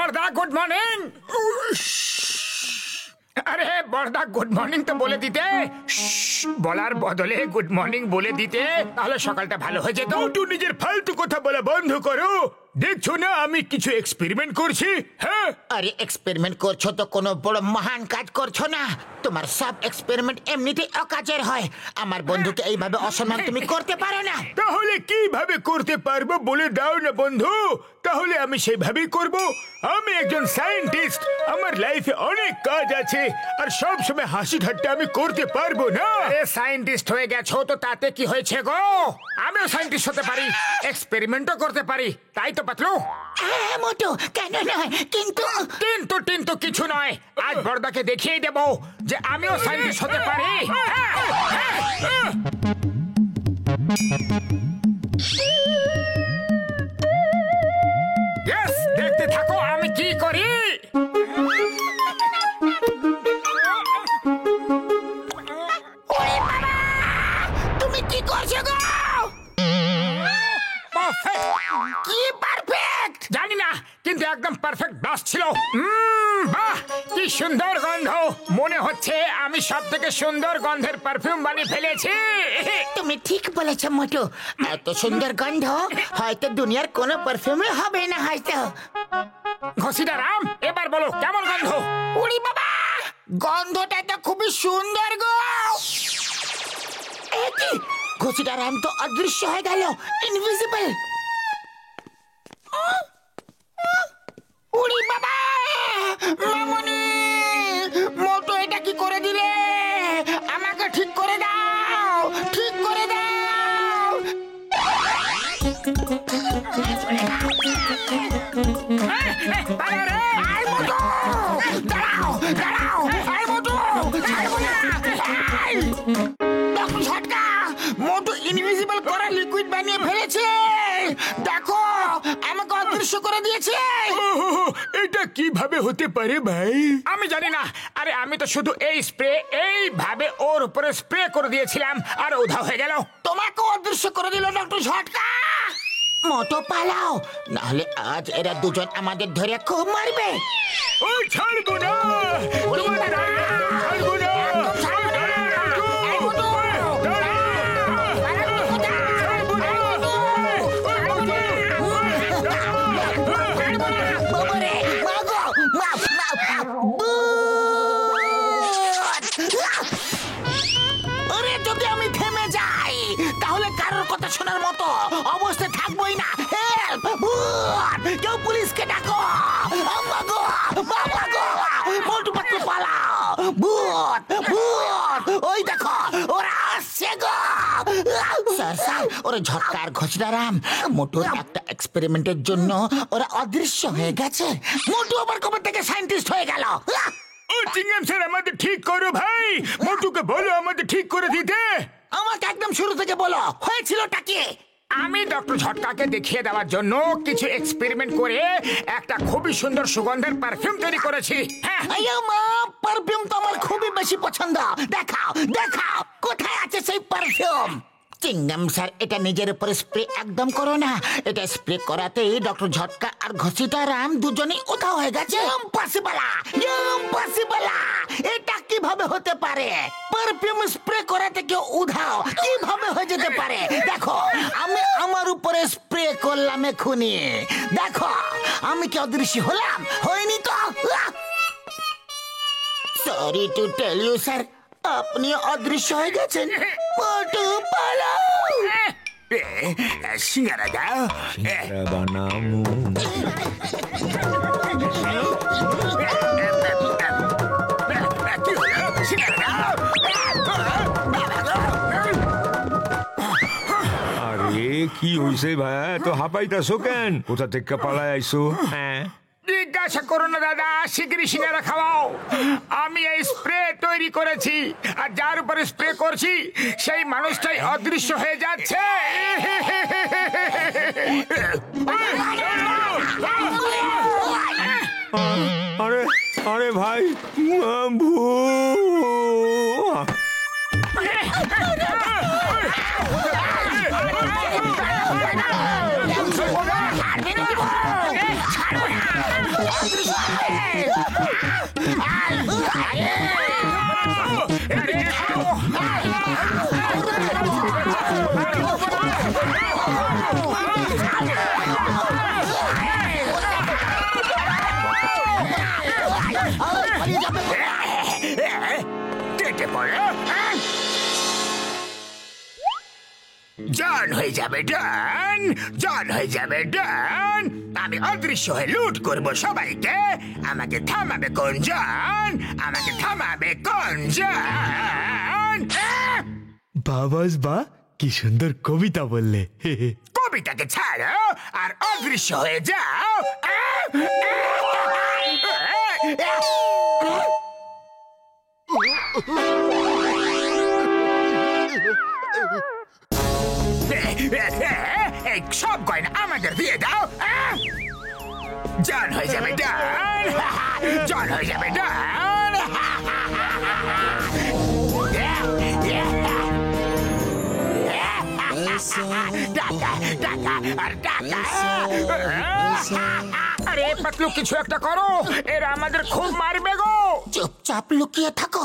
বড়দা good morning. আরে বড়দা good morning তো বলে দিতে, বলার বদলে গুড মর্নিং বলে দিতে, তাহলে সকালটা ভালো হয়ে যেত। একটু নিজের ফালতু কথা বলা বন্ধ করো। দেখছো না আমি কিছু এক্সপেরিমেন্ট করছি? হ্যাঁ, আরে এক্সপেরিমেন্ট করছো তো কোনো বড় মহান কাজ করছো না। তোমার সব এক্সপেরিমেন্ট এমনিতেই অকাজের হয়। আমার বন্ধুকে এইভাবে অসম্মান তুমি করতে পারো না। তাহলে কিভাবে করতে পারবো বলে দাও না বন্ধু, তাহলে আমি সেইভাবেই করব। আমি একজন সায়েন্টিস্ট, আমার লাইফে অনেক কাজ আছে, আর সব সময় হাসি ঠাট্টা আমি করতে পারবো না। আরে সায়েন্টিস্ট হয়ে গেছো তো তাতে কি হয়েছে গো? আমিও সায়েন্টিস্ট হতে পারি, এক্সপেরিমেন্টও করতে পারি, তাই তো পাতলু? হ্যাঁ মোটু, কেন নয়, কিন্তু কিন্তু কিছু নয়। আজ বড়দাকে দেখিয়ে দেবো যে আমিও সায়েন্টিস্ট হতে পারি। ইয়েস, দেখতে থাকো আমি কি করি। তুমি কি করছো গো? কি পারফেক্ট জানি না, কিন্তু একদম পারফেক্ট বাস ছিল। বাহ, কি সুন্দর গন্ধ! মনে হচ্ছে আমি সব থেকে সুন্দর গন্ধের পারফিউম বানিয়ে ফেলেছি। তুমি ঠিক বলেছো মোটু, এত সুন্দর গন্ধ হয়তো দুনিয়ার কোনো পারফিউমে হবে না হয়তো। ঘসিটা রাম, এবার বলো কেমন গন্ধ? উড়ি বাবা, গন্ধটা তো খুবই সুন্দর গো। কি ঘসিটা রাম তো অদৃশ্য হয়ে গেল, ইনভিজিবল। উড়ি বাবা, মামনি মোটু এটা কি করে দিলে? আমাকে ঠিক করে দাও, ঠিক করে দাও। আয় মোটু, দাঁড়াও দাঁড়াও, আয় মোটু, ছাড়বো না। ডক্টর ঝটকা, মোটু ইনভিজিবল করা লিকুইড বানিয়ে ফেলেছে। দেখো, আমাকে অদৃশ্য করে দিয়েছে। এটা কিভাবে হতে পারে ভাই? আমি জানি না। আরে আমি তো শুধু এই স্প্রে এইভাবে ওর উপরে স্প্রে করে দিয়েছিলাম আর উধাও হয়ে গেল। তোমাকে অদৃশ্য করে দিল ডক্টর ঝটকা। মোটো পালাও, নাহলে আজ এরা দুজন আমাদের ধরে খুব মারবে। ও ছাড়বো না, তোমাদের ছাড়বো না। যদি আমি থেমে যাই তাহলে কারোর কথা শোনার মতো অবস্থায় থাকবোই না। হেল্প! কেউ পুলিশকে ডাকো। মোটু পাতলু পালাও, ভূত ভূত, ওই দেখো ওরা আসছে গো। স্যার, ওরা ঝটকা আর ঘসিদারাম মোটুর একটা এক্সপেরিমেন্টের জন্য ওরা অদৃশ্য হয়ে গেছে। মোটু আবার কবে থেকে সায়েন্টিস্ট হয়ে গেল? ও চিংগাম স্যার, আমাদের ঠিক করো ভাই। মোটুকে বলো আমাদের ঠিক করে দিতে। আমাকে একদম শুরু থেকে বলো, হয়েছিলটা কি? আমি ডক্টর ঝটকাকে দেখিয়ে দেওয়ার জন্য কিছু এক্সপেরিমেন্ট করে একটা খুবই সুন্দর সুগন্ধের পারফিউম তৈরি করেছি। হ্যাঁ, মা, পারফিউম তো আমার খুবই বেশি পছন্দ। দেখাও দেখাও, কোথায় আছে সেই পারফিউম? চিংগাম স্যার, এটা নিজের উপরে স্প্রে একদম করো না। এটা স্প্রে করাতেই ডক্টর ঝটকা আর ঘসিদারাম দুজনেই উধাও হয়ে গেছে। ইম্পসিবল! এটা কিভাবে হতে পারে? পারফিউম স্প্রে করাতে কেউ উধাও কিভাবে হয়ে যেতে পারে? দেখো, আমি আমার উপরে স্প্রে করলাম এক্ষুনি। দেখো, আমি কি অদৃশ্য হলাম? হয়নি তো। Sorry to tell you sir, আপনি অদৃশ্য হয়ে গেছেন। মোটু পালাও। সিঙ্গারা দাও। বানামু আরে কি হইছে ভাই, তো হাঁপাইতাছো কেন? কোথা থেকে পালায় আইছো? হ্যাঁ, জিজ্ঞাসা করো না দাদা, শিগগিরই সিঙ্গারা খাওয়াও। আমি এই স্প্রে তৈরি করেছি, আর যার উপরে স্প্রে করছি সেই মানুষটাই অদৃশ্য হয়ে যাচ্ছে। আরে আরে ভাই, ভূত! পালিয়ে যাবে। কেটে পড়ে জান হয়ে যাবে ডান, জান হয়ে যাবে ডান। আমি অদৃশ্য হয়ে লুট করবো সবাইকে। আমাকে থামাবে কোন জান? আমাকে থামাবে কোন জান? বাবাস বা কি সুন্দর কবিতা বললে। কবিতাকে ছাড়ো আর অদৃশ্য হয়ে যাও। এই সব গয়না আমাদের দিয়ে দাও। জান হয়ে যাবে ডান, জান হয়ে যাবে ডান। টাকা টাকা আর টাকা। আরে পাতলু কিছু একটা করো, এরা আমাদের খুব মারবে গো। চুপচাপ লুকিয়ে থাকো।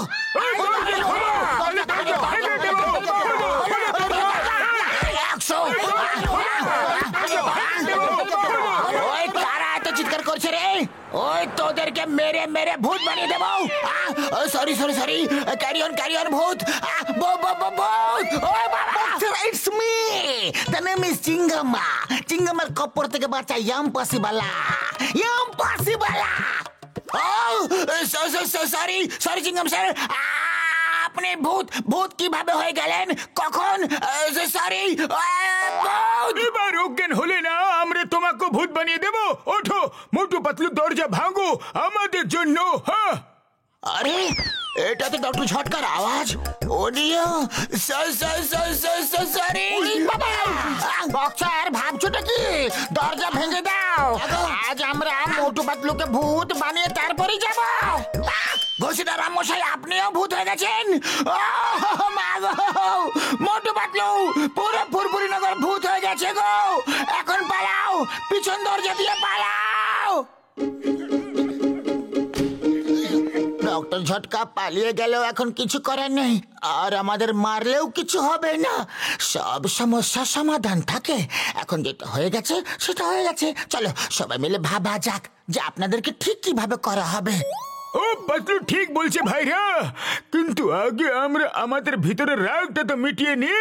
ওই কারা এত চিৎকার করছে রে? ওই তোদেরকে মেরে মেরে ভূত বানিয়ে দেবো। Sorry sorry sorry, carry on ভূত। It's me, the name is Chingama. চিঙ্গামার কপর থেকে বাঁচা ইম্পসিবলা। সরি সরি চিঙ্গাম স্যার, আপনি ভূত ভূত কিভাবে হয়ে গেলেন? কখন? সরি। এবার অজ্ঞান হলে না আমরা তোমাকে ভূত বানিয়ে দেব। ওঠো মোটু পাতলু, দরজা ভাঙো আমাদের জন্য। হ্যাঁ, আরে এটা তো ডক্টর ঝটকার আওয়াজ। ওডিও সরি বক্সার, ভাবছোটা কি? দরজা ভেঙে দাও। আজ আমরা মোটু পাতলুকে ভূত বানিয়ে তারপরেই যাব। ঘোষিতা রামমশাই, আপনিও ভূত হয়ে গেছেন। মোটু পাতলু পুরো ফুরফুরি নগর ভূত হয়ে গেছে গো। এখন পালাও, পিছন দরজা দিয়ে পালাও। ডক্টর ঝটকা পালিয়ে গেলেও এখন কিছু করার নেই, আর আমাদের মারলেও কিছু হবে না। সব সমস্যার সমাধান থাকে। এখন যেটা হয়ে গেছে সেটা হয়ে গেছে। চলো সবাই মিলে ভাবা যাক যে আপনাদেরকে ঠিক কিভাবে করা হবে। ও পাতলু ঠিক বলছে ভাইরা, কিন্তু আগে আমরা আমাদের ভিতরে রাগটা তো মিটিয়ে নি।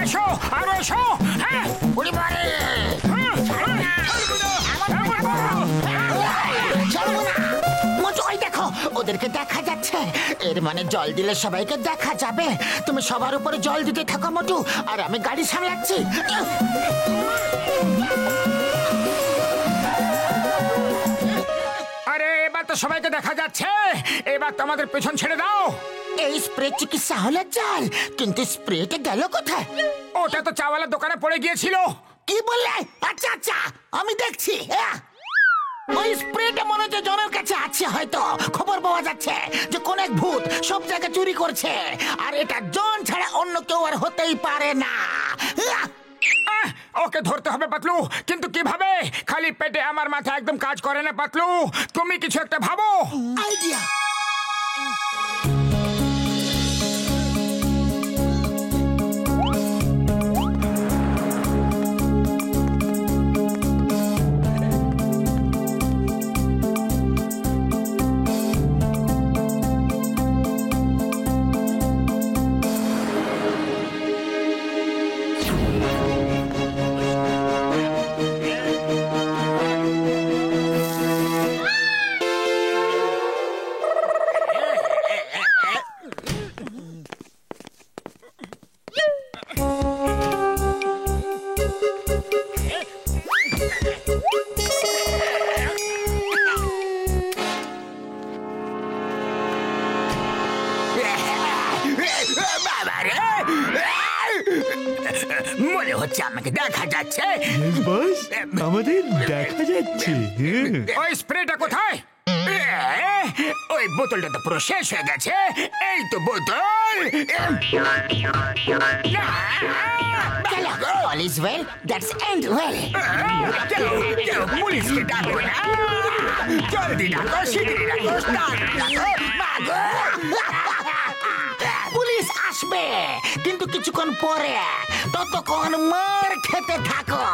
এসো আরো এসো। হ্যাঁ দেখো ওদেরকে দেখা যাচ্ছে। এর মানে জল দিলে সবাইকে দেখা যাবে। তুমি সবার উপরে জল দিতে থাকো মোটু, আর আমি গাড়ি সামলাচ্ছি। আরে এবার তো সবাইকে দেখা যাচ্ছে, এবার তো আমাদের পেছন ছেড়ে দাও। এই স্প্রে চিকিৎসা হলে চাল, কিন্তু স্প্রেটা গেল কোথায়? ওটা তো চাওয়ালার দোকানে পড়ে গিয়েছিল। কি বললে? আচ্ছা আচ্ছা, আমি দেখছি। ওই স্প্রেটা মনে হচ্ছে জনের কাছে আছে। হয়তো খবর পাওয়া যাচ্ছে যে কোন এক ভূত সব জায়গায় চুরি করছে, আর এটা জন ছাড়া অন্য কেউ আর হতেই পারে না। ওকে ধরতে হবে পাতলু, কিন্তু কিভাবে? খালি পেটে আমার মাথা একদম কাজ করে না পাতলু। তুমি কিছু একটা ভাবো। আইডিয়া। আমাকে দেখা যাচ্ছে বস আমাদের দেখা যাচ্ছে ওই স্প্রেটা কোথায় ওই বোতলটা তো পুরো শেষ হয়ে গেছে এই তো বোতল All is well, that's end well. পুলিশকে ডাকো না জলদি ডাকো শিগগিরি ডাকো ডাকো মাগো পুলিশ আসবে কিন্তু কিছুক্ষণ পরে ততক্ষণ মার খেতে থাকো